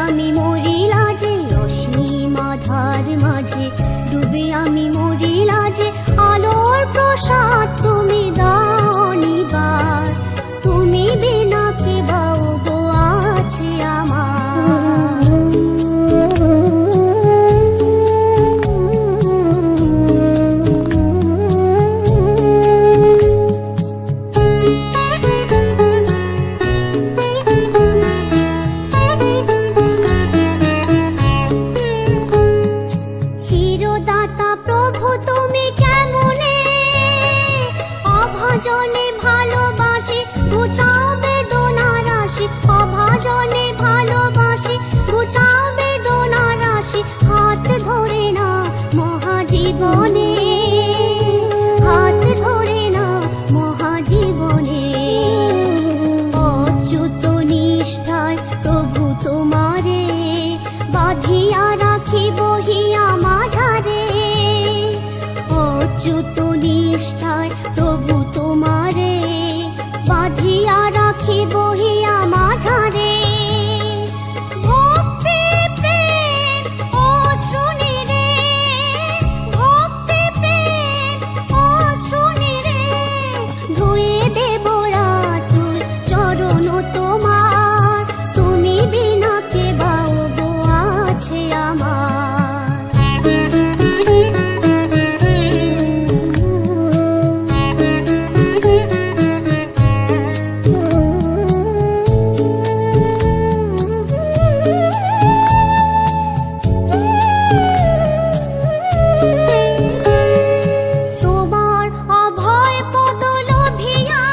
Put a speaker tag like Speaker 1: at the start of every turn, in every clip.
Speaker 1: আমি মরি লাজে অসীম আধার মাঝে, ডুবে আমি মরি লাজে আলোর প্রসাদ তুমি দাও নিবার, তুমি বিনা কে বাও গো আছে আমার। চিরদাতা প্রভু তুমি কেমনে, অভাজনে ভালোবাসি ঘুচাও বেদনা রাশি, অভাজনে ভালোবাসি ঘুচাও বেদনা রাশি, হাত ধরে না মহাজীবনে, হাত ধরে না মহাজীবনে, অচ্যুত নিষ্ঠায় প্রভু তোমারে বাঁধিয়া রাখিব হিয়া মাঝারে, অচ্যুত নিষ্ঠায় প্রভু তোমারে বাঁধিয়া রাখিব হিয়া মাঝারে। ভক্তি প্রেম অশ্রু নিরে, ভক্তি প্রেম অশ্রু নিরে, ধুয়ে দেব রাতুল চরণ তোমার, তুমি বিনা কে বাও গো আছে আমার। তোমার অভয় পদ লোভিয়া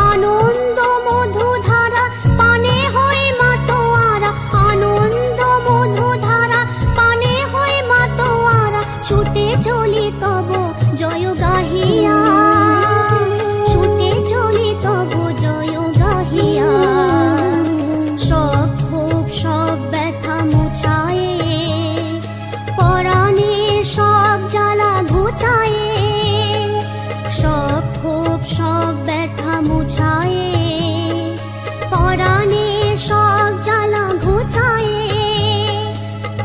Speaker 1: আনন্দ মধু ধারা পানে হই মাতোয়ারা, আনন্দ মধু ধারা পানে হই মাতোয়ারা, ছুটে চলি তব জয় গাহিয়া, ছুটে চলি তব জয় গাহিয়া, সব ক্ষোভ সব ব্যথা মুছায়ে, পরাণের সব জ্বালা ঘুচায়ে, সব ক্ষোভ সব ব্যথা মুছায়ে, পরাণের সব জ্বালা ঘুচায়ে,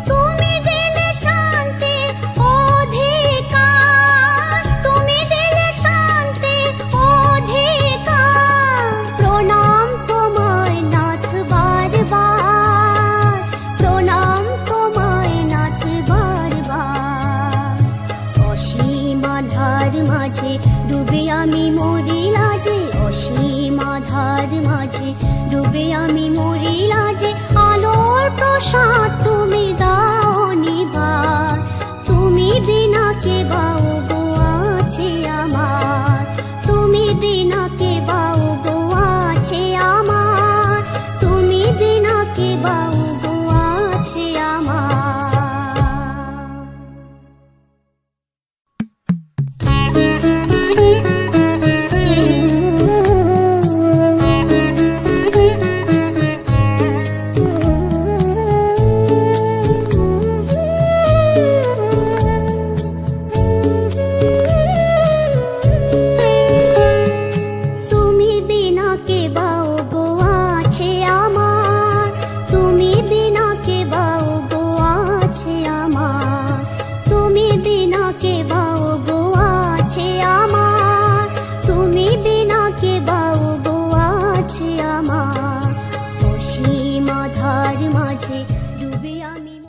Speaker 1: তুমি দিলে শান্তি অধিকার, তুমি দিলে শান্তি অধিকার, প্রণাম তোমায় নাথ বারবার, প্রণাম তোমায় নাথ বারবার। অসীম আধার মাঝে ডুবে আমি মরি লাজে, অসীম আধার মাঝে ডুবে আমি মরি লাজে আলোর প্রসাদ তুমি দাও